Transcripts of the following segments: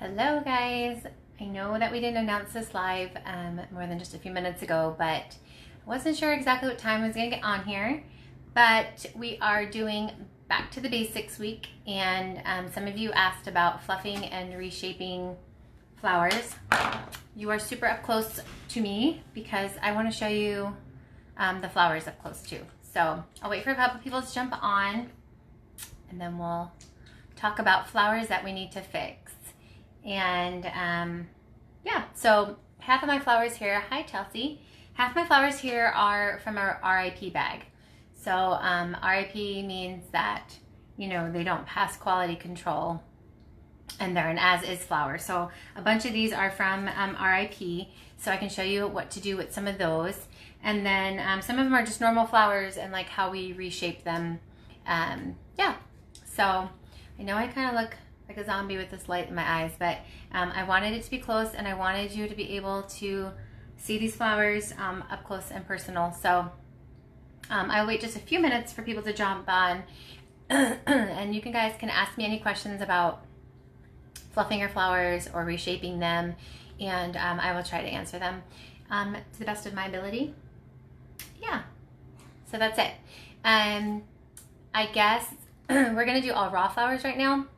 Hello guys! I know that we didn't announce this live more than just a few minutes ago, but I wasn't sure exactly what time I was going to get on here. But we are doing Back to the Basics week, and some of you asked about fluffing and reshaping flowers. You are super up close to me because I want to show you the flowers up close too. So I'll wait for a couple people to jump on, and then we'll talk about flowers that we need to fix. And yeah, so half of my flowers here, hi Chelsea, half of my flowers here are from our RIP bag. So RIP means that, you know, they don't pass quality control and they're an as-is flower. So a bunch of these are from RIP, so I can show you what to do with some of those. And then some of them are just normal flowers and like how we reshape them. Yeah, so I know I kind of look like a zombie with this light in my eyes, but I wanted it to be close and I wanted you to be able to see these flowers up close and personal. So I'll wait just a few minutes for people to jump on and you guys can ask me any questions about fluffing your flowers or reshaping them, and I will try to answer them to the best of my ability. Yeah, so that's it. I guess we're gonna do all raw flowers right now.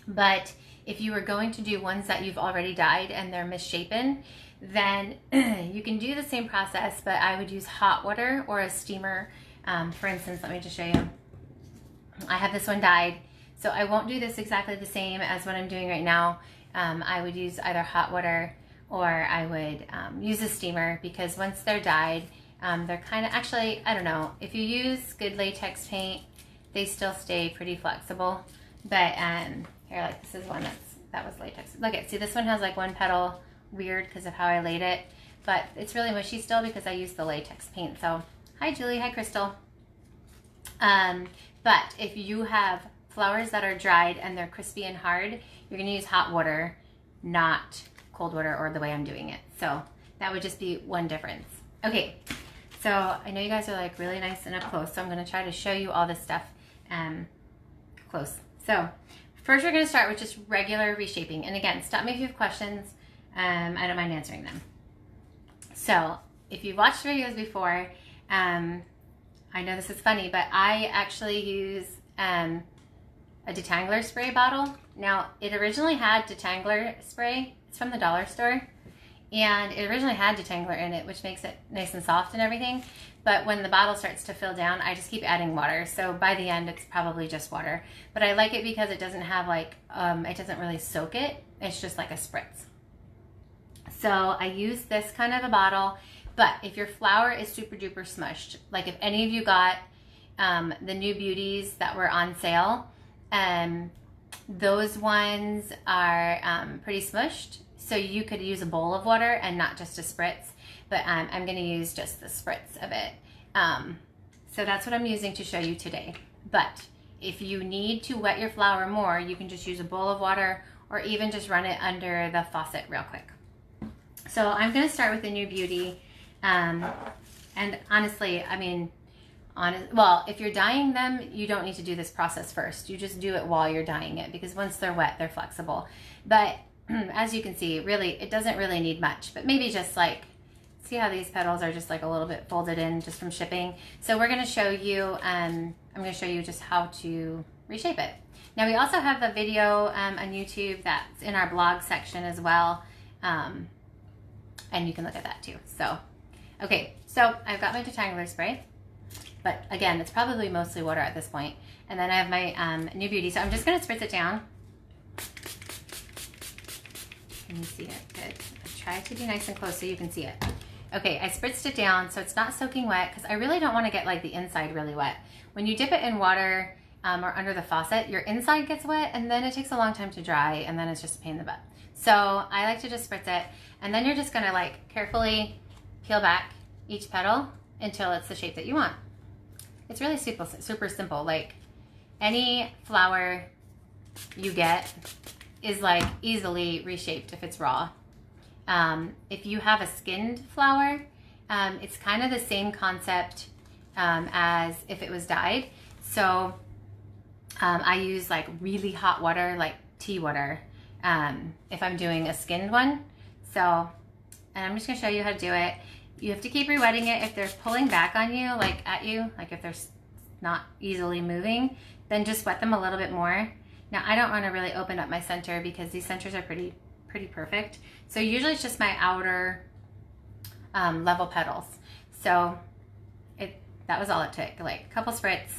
But if you were going to do ones that you've already dyed and they're misshapen, then you can do the same process, but I would use hot water or a steamer. For instance, let me just show you. I have this one dyed, so I won't do this exactly the same as what I'm doing right now. I would use either hot water or I would use a steamer, because once they're dyed, they're kind of, actually, I don't know, if you use good latex paint, they still stay pretty flexible. But here, like this is one that was latex. Look at, see, this one has like one petal weird because of how I laid it, but it's really mushy still because I used the latex paint. So hi Julie, hi Crystal. But if you have flowers that are dried and they're crispy and hard, you're gonna use hot water, not cold water or the way I'm doing it. So that would just be one difference. Okay, so I know you guys are like really nice and up close, so I'm gonna try to show you all this stuff close. So first we're going to start with just regular reshaping. And again, stop me if you have questions. I don't mind answering them. So if you've watched videos before, I know this is funny, but I actually use a detangler spray bottle. Now, it originally had detangler spray. It's from the dollar store. And it originally had detangler in it, which makes it nice and soft and everything. But when the bottle starts to fill down, I just keep adding water. So by the end, it's probably just water. But I like it because it doesn't have like, it doesn't really soak it. It's just like a spritz. So I use this kind of a bottle. But if your flower is super duper smushed, like if any of you got the new beauties that were on sale, those ones are pretty smushed. So you could use a bowl of water and not just a spritz, but I'm going to use just the spritz of it. So that's what I'm using to show you today. But if you need to wet your flower more, you can just use a bowl of water or even just run it under the faucet real quick. So I'm going to start with the new beauty. And honestly, I mean, well, if you're dyeing them, you don't need to do this process first. You just do it while you're dyeing it, because once they're wet, they're flexible. But as you can see, really, it doesn't really need much, but maybe just like, see how these petals are just like a little bit folded in just from shipping. So we're going to show you, I'm going to show you just how to reshape it. Now we also have a video on YouTube that's in our blog section as well. And you can look at that too. So, okay, so I've got my detangler spray, but again, it's probably mostly water at this point. And then I have my new beauty. So I'm just going to spritz it down. Can you see it? Good. I try to be nice and close so you can see it. Okay, I spritzed it down so it's not soaking wet, because I really don't want to get like the inside really wet. When you dip it in water or under the faucet, your inside gets wet and then it takes a long time to dry and then it's just a pain in the butt. So I like to just spritz it, and then you're just going to like carefully peel back each petal until it's the shape that you want. It's really super simple. Like any flower you get is like easily reshaped if it's raw. If you have a skinned flower, it's kind of the same concept as if it was dyed. So I use like really hot water, like tea water, if I'm doing a skinned one. So, and I'm just gonna show you how to do it. You have to keep re-wetting it. If they're pulling back on you, like at you, like if they're not easily moving, then just wet them a little bit more. Now I don't want to really open up my center because these centers are pretty perfect. So usually it's just my outer level petals. So that was all it took, like a couple spritz.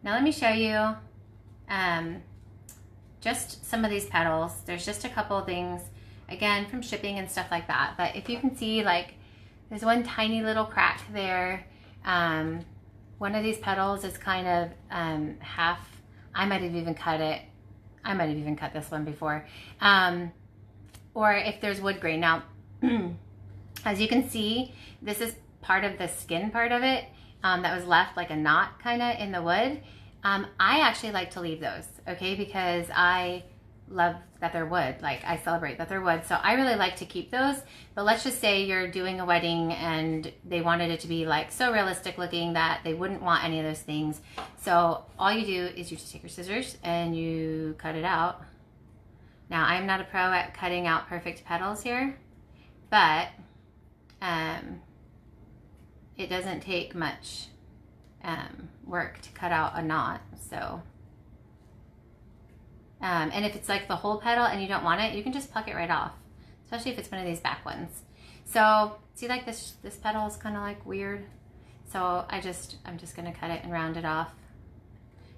Now let me show you just some of these petals. There's just a couple of things, again, from shipping and stuff like that. But if you can see, like, there's one tiny little crack there. One of these petals is kind of half. I might have even cut it. I might have even cut this one before. Or if there's wood grain. Now, as you can see, this is part of the skin part of it that was left like a knot kind of in the wood. I actually like to leave those, okay, because I love that they're wood. Like, I celebrate that they're wood, so I really like to keep those. But let's just say you're doing a wedding and they wanted it to be like so realistic looking that they wouldn't want any of those things. So all you do is you just take your scissors and you cut it out. Now, I'm not a pro at cutting out perfect petals here, but it doesn't take much work to cut out a knot. So and if it's like the whole petal and you don't want it, you can just pluck it right off, especially if it's one of these back ones. So see, like this petal is kind of like weird, so I'm just gonna cut it and round it off.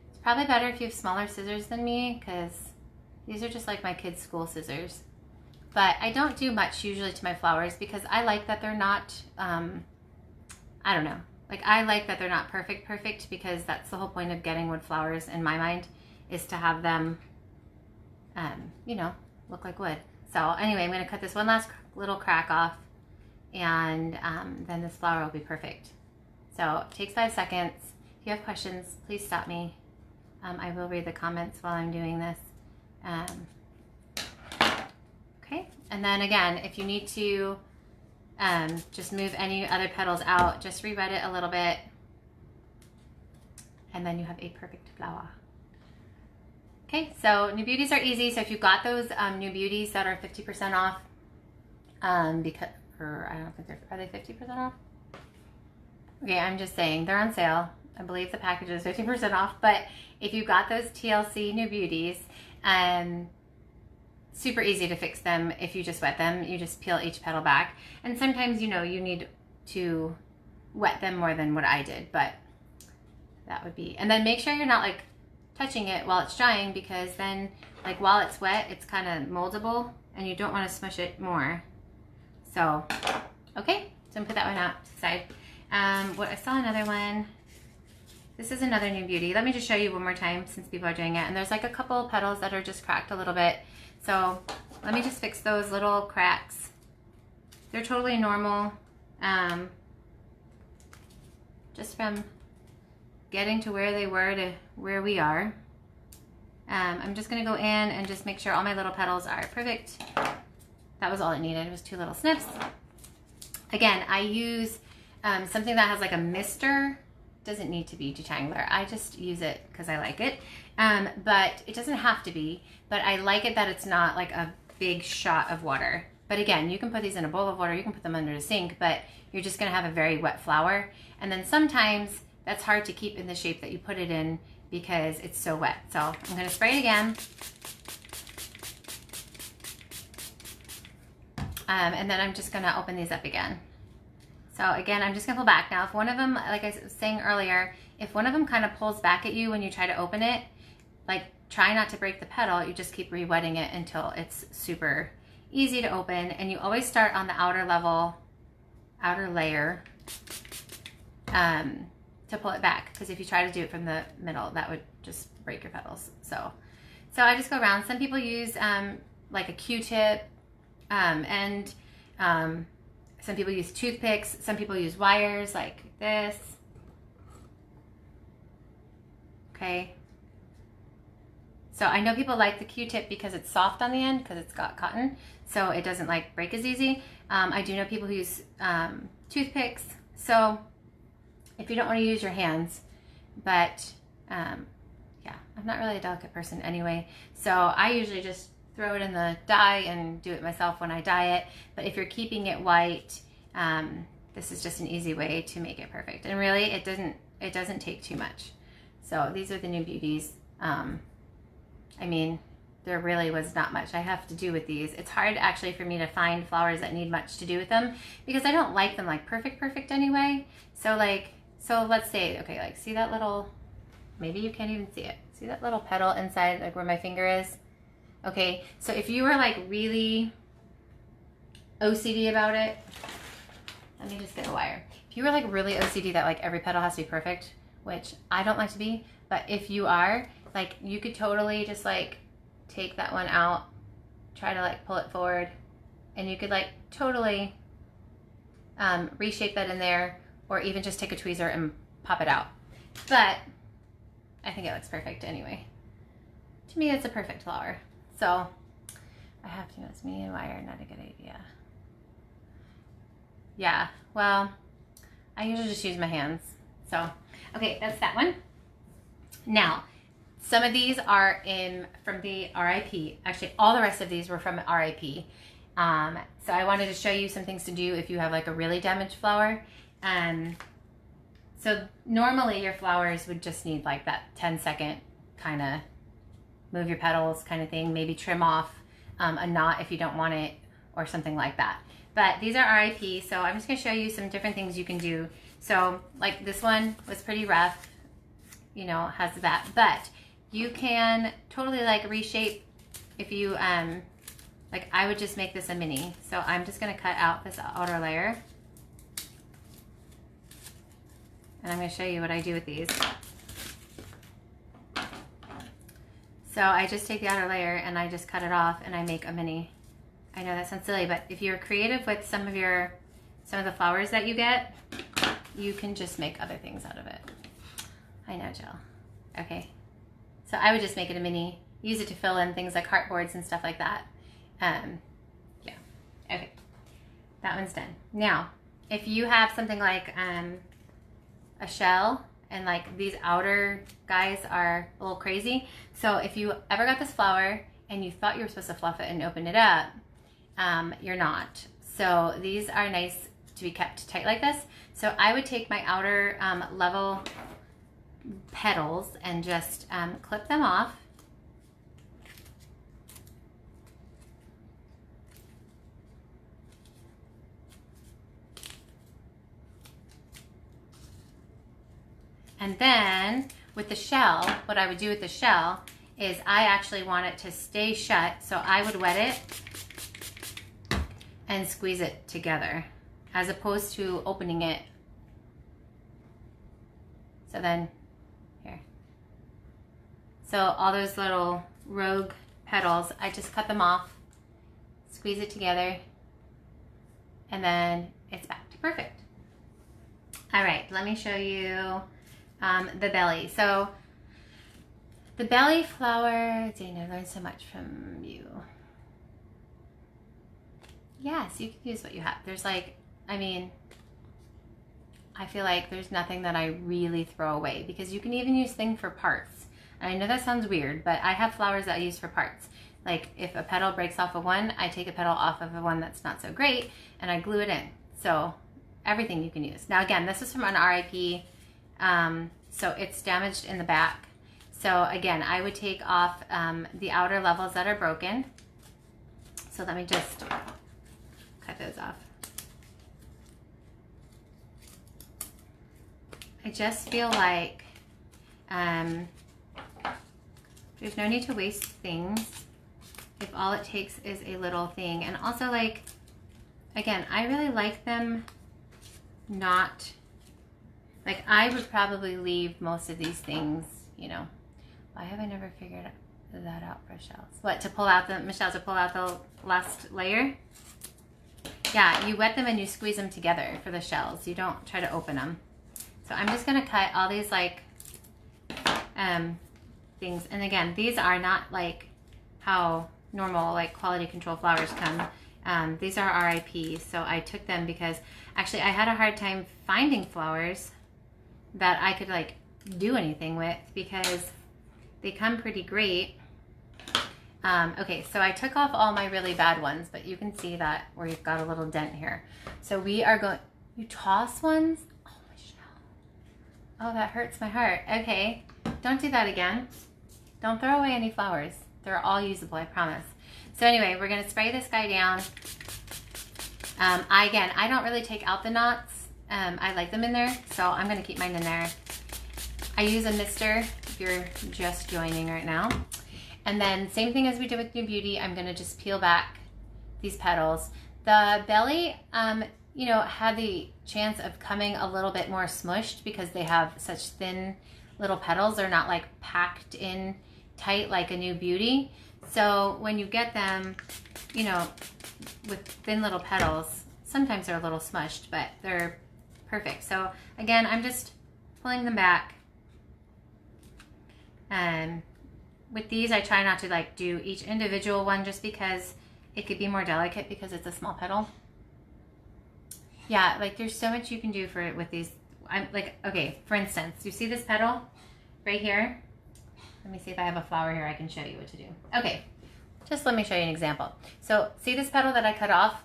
It's probably better if you have smaller scissors than me, because these are just like my kids' school scissors. But I don't do much usually to my flowers because I like that they're not I don't know, like, I like that they're not perfect because that's the whole point of getting wood flowers in my mind, is to have them you know, look like wood. So anyway, I'm going to cut this one last little crack off, and then this flower will be perfect. So it takes 5 seconds. If you have questions, please stop me. I will read the comments while I'm doing this. Okay, and then again, if you need to just move any other petals out, just re-wet it a little bit, and then you have a perfect flower. Okay, so New Beauties are easy. So if you've got those New Beauties that are 50% off, because, or I don't think are they 50% off? Okay, I'm just saying they're on sale. I believe the package is 50% off, but if you've got those TLC New Beauties, super easy to fix them if you just wet them. You just peel each petal back, and sometimes, you know, you need to wet them more than what I did, but that would be, and then make sure you're not like touching it while it's drying, because then, like, while it's wet, it's kind of moldable and you don't want to smush it more. So okay, so I'm gonna put that one out to the side. What, I saw another one. This is another New Beauty. Let me just show you one more time since people are doing it. And there's like a couple petals that are just cracked a little bit. So let me just fix those little cracks. They're totally normal. Just from getting to where they were to where we are. I'm just gonna go in and just make sure all my little petals are perfect. That was all it needed. It was 2 little snips. Again, I use something that has like a mister. Doesn't need to be detangler. I just use it because I like it. But it doesn't have to be. But I like it that it's not like a big shot of water. But again, you can put these in a bowl of water. You can put them under the sink. But you're just going to have a very wet flower. And then sometimes that's hard to keep in the shape that you put it in because it's so wet. So I'm going to spray it again. And then I'm just going to open these up again. So again, I'm just gonna pull back. Now, if one of them, like I was saying earlier, if one of them kind of pulls back at you when you try to open it, like, try not to break the petal. You just keep re-wetting it until it's super easy to open. And you always start on the outer level, outer layer, to pull it back. Because if you try to do it from the middle, that would just break your petals. So I just go around. Some people use like a Q-tip, some people use toothpicks. Some people use wires like this. Okay. So I know people like the Q-tip because it's soft on the end because it's got cotton, so it doesn't like break as easy. I do know people who use toothpicks. So if you don't want to use your hands, but yeah, I'm not really a delicate person anyway. So I usually just throw it in the dye and do it myself when I dye it. But if you're keeping it white, this is just an easy way to make it perfect. And really, it doesn't take too much. So these are the new beauties. I mean, there really was not much I have to do with these. It's hard actually for me to find flowers that need much to do with them because I don't like them like perfect anyway. So let's say, okay, like see that little, maybe you can't even see it. See that little petal inside, like where my finger is? Okay, so if you were like really OCD about it, let me just get a wire. If you were like really OCD that like every petal has to be perfect, which I don't like to be, but if you are, like you could totally just like take that one out, try to like pull it forward, and you could like totally reshape that in there, or even just take a tweezer and pop it out. But I think it looks perfect anyway. To me, it's a perfect flower. So I have to know it's me and wire, not a good idea. Yeah, well, I usually just use my hands. So, okay, that's that one. Now, some of these are from the RIP. Actually, all the rest of these were from RIP. So I wanted to show you some things to do if you have like a really damaged flower. So normally your flowers would just need like that 10-second kind of move your petals kind of thing. Maybe trim off a knot if you don't want it or something like that. But these are RIP, so I'm just going to show you some different things you can do. So like this one was pretty rough, you know, has that. But you can totally like reshape if you, like I would just make this a mini. So I'm just going to cut out this outer layer. And I'm going to show you what I do with these. So I just take the outer layer and I just cut it off and I make a mini. I know that sounds silly, but if you're creative with some of the flowers that you get, you can just make other things out of it. I know, Jill. Okay. So I would just make it a mini, use it to fill in things like heartboards and stuff like that. Yeah. Okay. That one's done. Now, if you have something like a shell, and like these outer guys are a little crazy. So if you ever got this flower and you thought you were supposed to fluff it and open it up, you're not. So these are nice to be kept tight like this. So I would take my outer level petals and just clip them off. And then with the shell, what I would do with the shell is I actually want it to stay shut. So I would wet it and squeeze it together as opposed to opening it. So then, here. So all those little rogue petals, I just cut them off, squeeze it together, and then it's back to perfect. All right, let me show you the belly. So the belly flower, Dana, I learned so much from you. Yes, you can use what you have. There's like, I mean, I feel like there's nothing that I really throw away because you can even use things for parts. And I know that sounds weird, but I have flowers that I use for parts. Like if a petal breaks off of one, I take a petal off of the one that's not so great and I glue it in. So everything you can use. Now again, this is from an RIP. So it's damaged in the back. So again, I would take off the outer levels that are broken. So let me just cut those off. I just feel like there's no need to waste things if all it takes is a little thing. And also like, again, I really like them not, like I would probably leave most of these things, you know. Why have I never figured that out for shells? What, to pull out the, Michelle, to pull out the last layer? Yeah, you wet them and you squeeze them together for the shells. You don't try to open them. So I'm just gonna cut all these like things. And again, these are not like how normal like quality control flowers come. These are RIP, so I took them because actually I had a hard time finding flowers that I could like do anything with because they come pretty great Okay, so I took off all my really bad ones, but you can see that where you've got a little dent here. So we are going, you toss ones? Oh, Michelle. Oh, that hurts my heart. Okay, don't do that again. Don't throw away any flowers. They're all usable, I promise. So anyway, we're gonna spray this guy down. I don't really take out the knots. I like them in there, so I'm gonna keep mine in there. I use a mister if you're just joining right now. And then same thing as we did with New Beauty, I'm gonna just peel back these petals. The belly, you know, had the chance of coming a little bit more smushed because they have such thin little petals. They're not like packed in tight like a New Beauty. So when you get them, you know, with thin little petals, sometimes they're a little smushed, but they're perfect. So again, I'm just pulling them back. And with these, I try not to like do each individual one just because it could be more delicate because it's a small petal. Yeah, like there's so much you can do for it with these. I'm like, okay, for instance, you see this petal right here? Let me see if I have a flower here I can show you what to do. Okay, just let me show you an example. So see this petal that I cut off?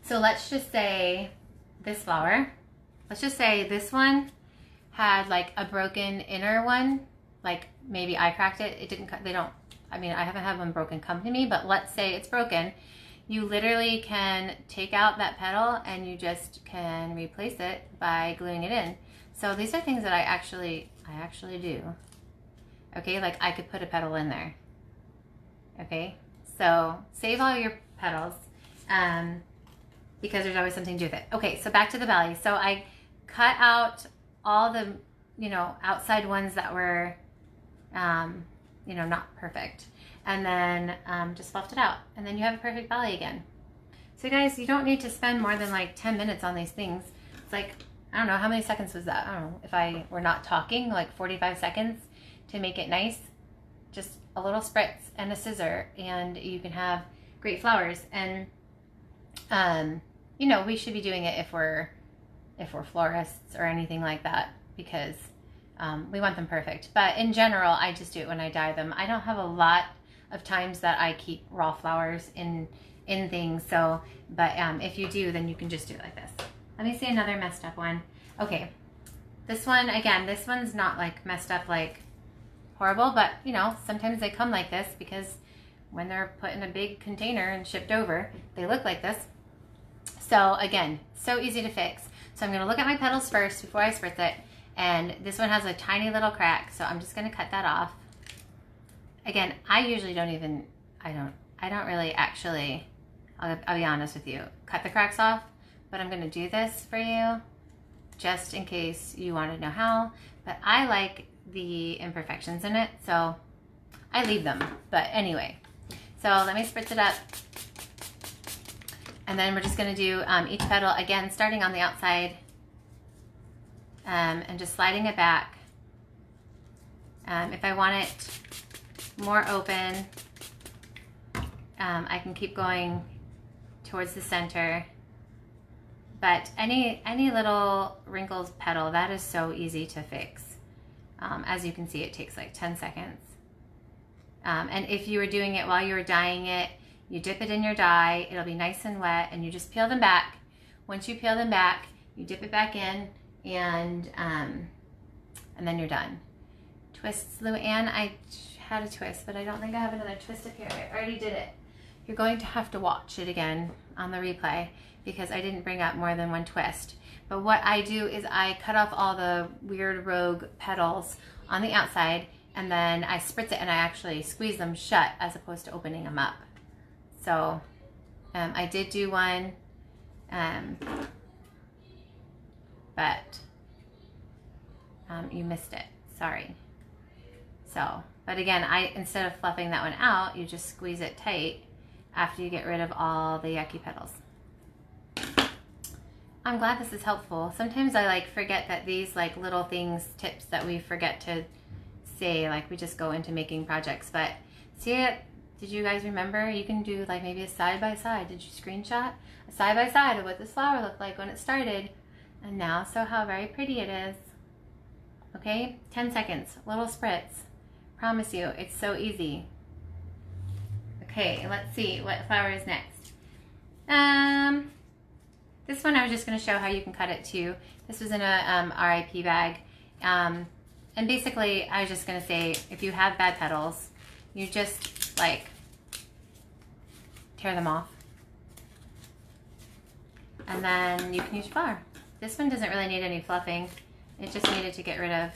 So let's just say this flower, let's just say this one had like a broken inner one, like maybe I cracked it. It didn't, they don't, I mean, I haven't had one broken come to me, but let's say it's broken. You literally can take out that petal and you just can replace it by gluing it in. So these are things that I actually do. Okay, like I could put a petal in there. Okay, so save all your petals because there's always something to do with it. Okay, so back to the belly. So I cut out all the, you know, outside ones that were, you know, not perfect. And then just fluffed it out. And then you have a perfect belly again. So guys, you don't need to spend more than like 10 minutes on these things. It's like, I don't know, how many seconds was that? I don't know, if I were not talking, like 45 seconds to make it nice. Just a little spritz and a scissor and you can have great flowers. And, you know, we should be doing it if we're florists or anything like that because we want them perfect. But in general, I just do it when I dye them. I don't have a lot of times that I keep raw flowers in things. So, but if you do, then you can just do it like this. Let me see another messed up one. Okay, this one, again, this one's not like messed up like horrible, but you know, sometimes they come like this because when they're put in a big container and shipped over, they look like this. So again, so easy to fix. So I'm gonna look at my petals first before I spritz it. And this one has a tiny little crack, so I'm just gonna cut that off. Again, I usually don't even, I don't really actually, I'll be honest with you, cut the cracks off, but I'm gonna do this for you just in case you wanna know how. But I like the imperfections in it, so I leave them. But anyway, so let me spritz it up. And then we're just gonna do each petal, again, starting on the outside and just sliding it back. If I want it more open, I can keep going towards the center. But any little wrinkles petal, that is so easy to fix. As you can see, it takes like 10 seconds. And if you were doing it while you were dyeing it, you dip it in your dye, it'll be nice and wet, and you just peel them back. Once you peel them back, you dip it back in, and then you're done. Twists, Luann, I had a twist, but I don't think I have another twist up here. I already did it. You're going to have to watch it again on the replay because I didn't bring up more than one twist. But what I do is I cut off all the weird rogue petals on the outside, and then I spritz it and I actually squeeze them shut as opposed to opening them up. So I did do one, but you missed it, sorry. So, but again, instead of fluffing that one out, you just squeeze it tight after you get rid of all the yucky petals. I'm glad this is helpful. Sometimes I like forget that these like little things, tips that we forget to say, like we just go into making projects. But see it, did you guys remember? You can do like maybe a side by side. Did you screenshot? A side by side of what this flower looked like when it started. And now, so how very pretty it is. Okay, 10 seconds, little spritz. Promise you, it's so easy. Okay, let's see what flower is next. This one I was just going to show how you can cut it too. This was in a RIP bag. And basically I was just going to say, if you have bad petals, you just like tear them off. And then you can use your flower. This one doesn't really need any fluffing. It just needed to get rid of.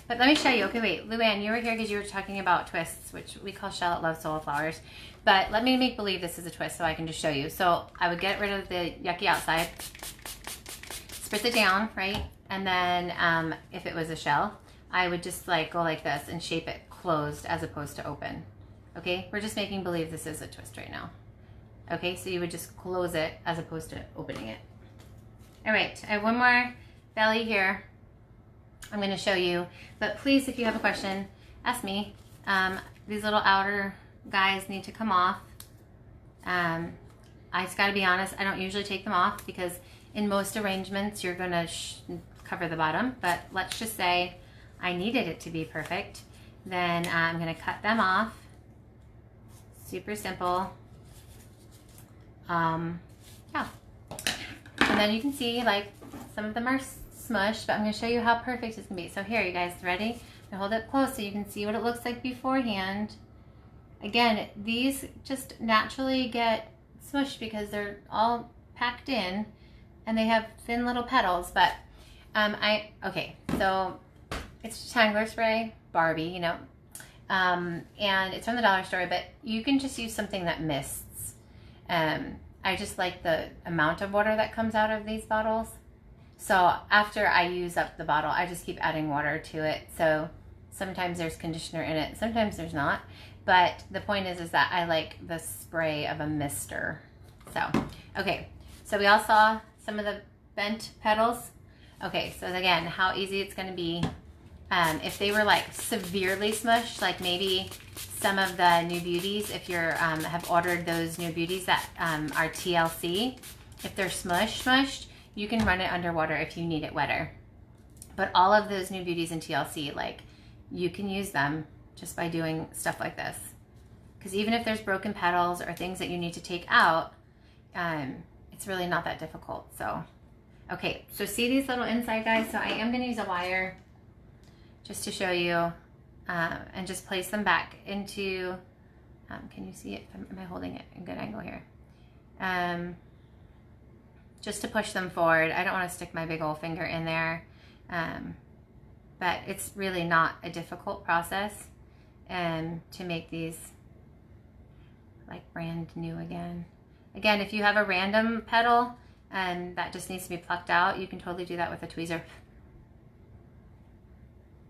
But let me show you. Okay, wait, Luann, you were here because you were talking about twists, which we call Shallot Love Soul flowers. But let me make believe this is a twist so I can just show you. So I would get rid of the yucky outside, spritz it down, right? And then if it was a shell, I would just like go like this and shape it closed as opposed to open. Okay, we're just making believe this is a twist right now. Okay, so you would just close it as opposed to opening it. All right, I have one more belly here I'm going to show you, but please, if you have a question, ask me. These little outer guys need to come off. I just got to be honest, I don't usually take them off because in most arrangements you're going to cover the bottom, but let's just say I needed it to be perfect. Then I'm going to cut them off. Super simple. Yeah. And then you can see like some of them are smushed, but I'm going to show you how perfect it's going to be. So here, you guys ready? I hold it close so you can see what it looks like beforehand. Again, these just naturally get smushed because they're all packed in and they have thin little petals, but okay, so it's Tangler spray, Barbie, you know, and it's from the dollar store, but you can just use something that mists. I just like the amount of water that comes out of these bottles. So after I use up the bottle, I just keep adding water to it. So sometimes there's conditioner in it, sometimes there's not. But the point is that I like the spray of a mister. So, okay. So we all saw some of the bent petals. Okay, so again, how easy it's gonna be. If they were like severely smushed, like maybe some of the New Beauties, if you're have ordered those New Beauties that are TLC, if they're smushed, you can run it underwater if you need it wetter. But all of those New Beauties in TLC, like you can use them just by doing stuff like this. Because even if there's broken petals or things that you need to take out, it's really not that difficult. So, okay, so see these little inside guys? So I am gonna use a wire just to show you, and just place them back into, can you see it? Am I holding it in a good angle here? Just to push them forward. I don't want to stick my big old finger in there, but it's really not a difficult process to make these like brand new again. Again, if you have a random petal and that just needs to be plucked out, you can totally do that with a tweezer.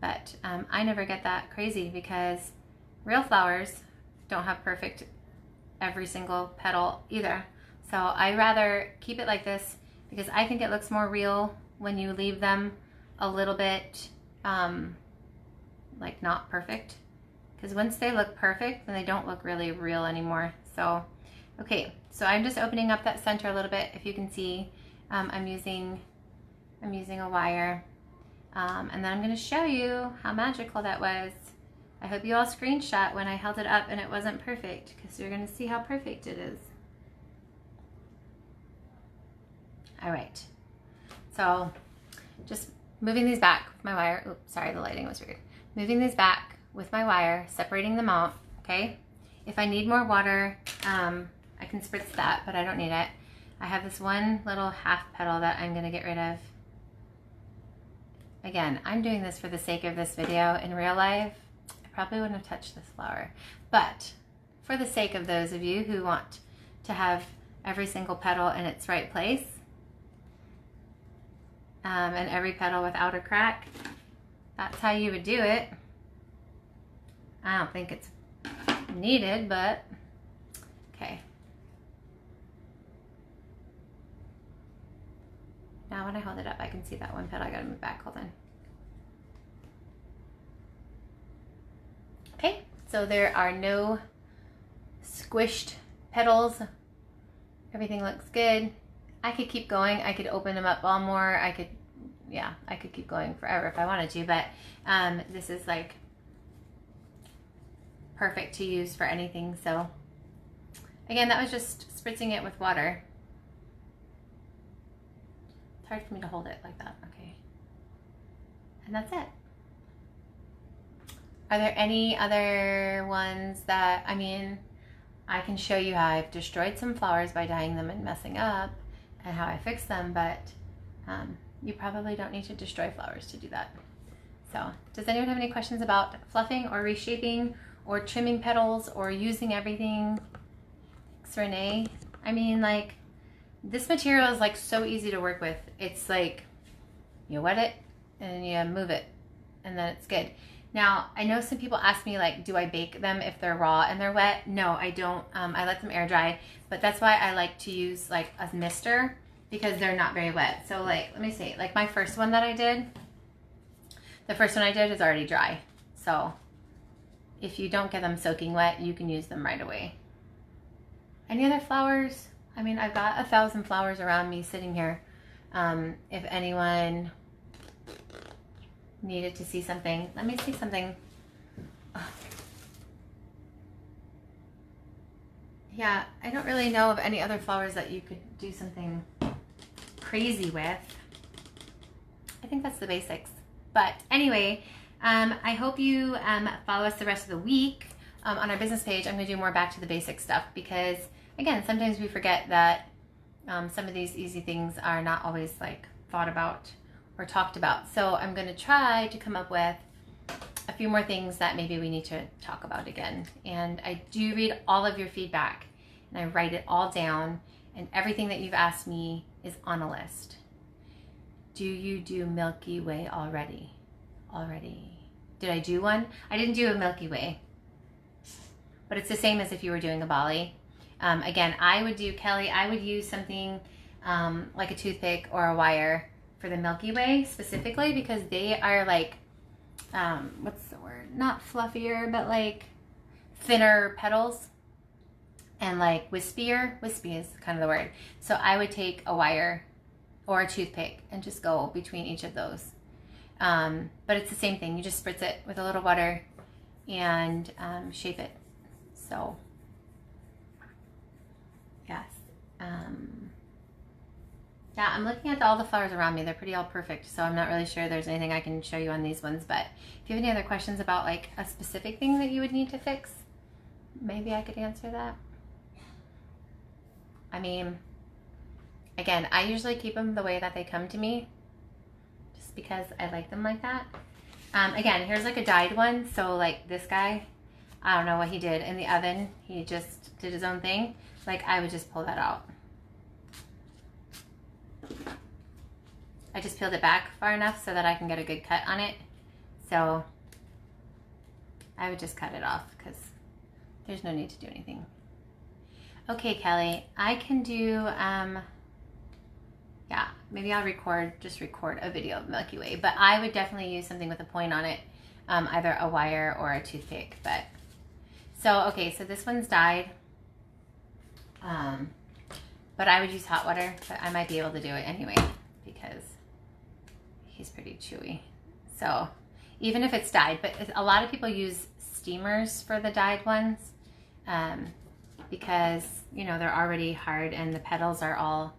But I never get that crazy because real flowers don't have perfect every single petal either. So I rather keep it like this because I think it looks more real when you leave them a little bit like not perfect. Because once they look perfect, then they don't look really real anymore. So, okay, so I'm just opening up that center a little bit. If you can see, I'm using a wire. And then I'm going to show you how magical that was. I hope you all screenshot when I held it up and it wasn't perfect, because you're going to see how perfect it is. All right, so just moving these back with my wire. Oops, sorry, the lighting was weird. Moving these back with my wire, separating them out, okay? If I need more water, I can spritz that, but I don't need it. I have this one little half petal that I'm going to get rid of. Again, I'm doing this for the sake of this video. In real life, I probably wouldn't have touched this flower. But for the sake of those of you who want to have every single petal in its right place, and every petal without a crack, that's how you would do it. I don't think it's needed, but okay. Now when I hold it up, I can see that one petal. I gotta move back, hold on. Okay, so there are no squished petals. Everything looks good. I could keep going. I could open them up all more. I could keep going forever if I wanted to, but this is like perfect to use for anything. So again, that was just spritzing it with water. It's hard for me to hold it like that. Okay. And that's it. Are there any other ones that, I mean, I can show you how I've destroyed some flowers by dyeing them and messing up and how I fix them, but you probably don't need to destroy flowers to do that. So does anyone have any questions about fluffing or reshaping or trimming petals or using everything? Thanks, Renee. I mean, like, this material is like so easy to work with. It's like you wet it and you move it and then it's good. Now, I know some people ask me, like, do I bake them if they're raw and they're wet? No, I don't. I let them air dry, but that's why I like to use like a mister, because they're not very wet. So like, let me see, like my first one that I did, the first one I did is already dry. So if you don't get them soaking wet, you can use them right away. Any other flowers? I mean, I've got 1,000 flowers around me sitting here. If anyone needed to see something, let me see something. Oh. Yeah, I don't really know of any other flowers that you could do something crazy with. I think that's the basics. But anyway, I hope you follow us the rest of the week. On our business page, I'm going to do more back to the basic stuff because, again, sometimes we forget that some of these easy things are not always like thought about or talked about. So I'm going to try to come up with a few more things that maybe we need to talk about again. And I do read all of your feedback and I write it all down, and everything that you've asked me is on a list. Do you do Milky Way already? Did I do one? I didn't do a Milky Way, but it's the same as if you were doing a Bali. Again, I would do, Kelly, I would use something like a toothpick or a wire for the Milky Way specifically, because they are like, what's the word? Not fluffier, but like thinner petals and like wispier. Wispy is kind of the word. So I would take a wire or a toothpick and just go between each of those. But it's the same thing. You just spritz it with a little water and shape it. So yes. Yeah, I'm looking at all the flowers around me. They're pretty all perfect. So I'm not really sure there's anything I can show you on these ones. But if you have any other questions about like a specific thing that you would need to fix, maybe I could answer that. I mean, again, I usually keep them the way that they come to me just because I like them like that. Again, here's like a dyed one. So like this guy, I don't know what he did in the oven. He just did his own thing. Like I would just pull that out. I just peeled it back far enough so that I can get a good cut on it. So I would just cut it off because there's no need to do anything. Okay, Kelly, I can do, yeah, maybe I'll just record a video of Milky Way, but I would definitely use something with a point on it, either a wire or a toothpick. But so, okay, so this one's dyed, but I would use hot water, but I might be able to do it anyway because he's pretty chewy. So even if it's dyed, but a lot of people use steamers for the dyed ones, because, you know, they're already hard and the petals are all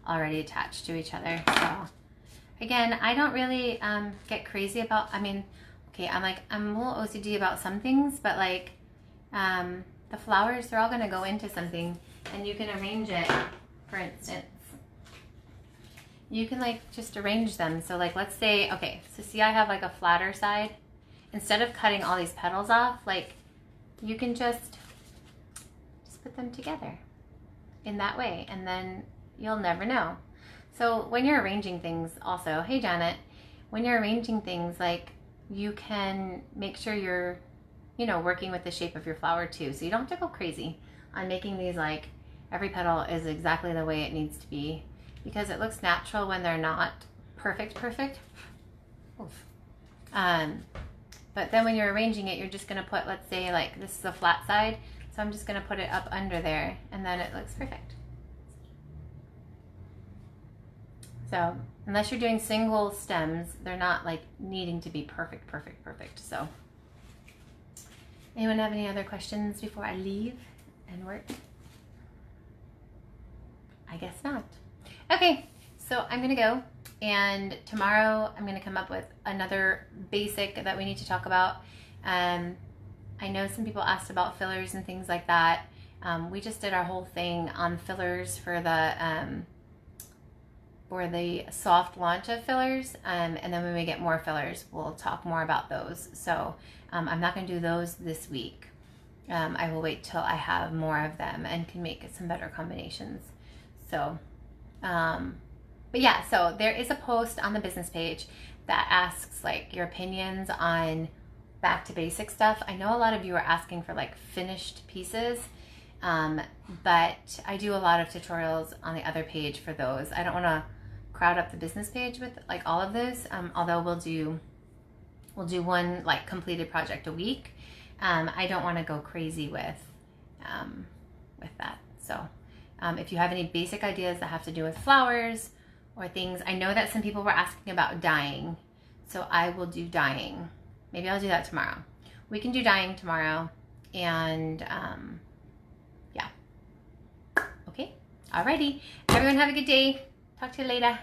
already attached to each other. So again, I don't really get crazy about, I mean, okay, I'm a little OCD about some things, but like the flowers, they're all going to go into something, and you can arrange it. For instance, you can like just arrange them. So like, let's say, okay, so see I have like a flatter side. Instead of cutting all these petals off, like you can just put them together in that way, and then you'll never know. So when you're arranging things also, hey Janet, when you're arranging things, like you can make sure you're, you know, working with the shape of your flower too. So you don't have to go crazy on making these like every petal is exactly the way it needs to be, because it looks natural when they're not perfect. Oof. But then when you're arranging it, you're just gonna put, let's say like this is a flat side, so I'm just gonna put it up under there, and then it looks perfect. So unless you're doing single stems, they're not like needing to be perfect. So Anyone have any other questions before I leave and work? I guess not. Okay, so I'm gonna go, and tomorrow I'm gonna come up with another basic that we need to talk about. I know some people asked about fillers and things like that. We just did our whole thing on fillers for the soft launch of fillers, and then when we get more fillers, we'll talk more about those. So I'm not going to do those this week. I will wait till I have more of them and can make some better combinations. So, but yeah, so there is a post on the business page that asks like your opinions on back to basic stuff. I know a lot of you are asking for like finished pieces, but I do a lot of tutorials on the other page for those. I don't want to crowd up the business page with like all of this, although we'll do one like completed project a week. I don't want to go crazy with that. So if you have any basic ideas that have to do with flowers or things, I know that some people were asking about dyeing, so I will do dyeing. Maybe I'll do that tomorrow. We can do dyeing tomorrow, and yeah. Okay, alrighty. Everyone have a good day. Talk to you later.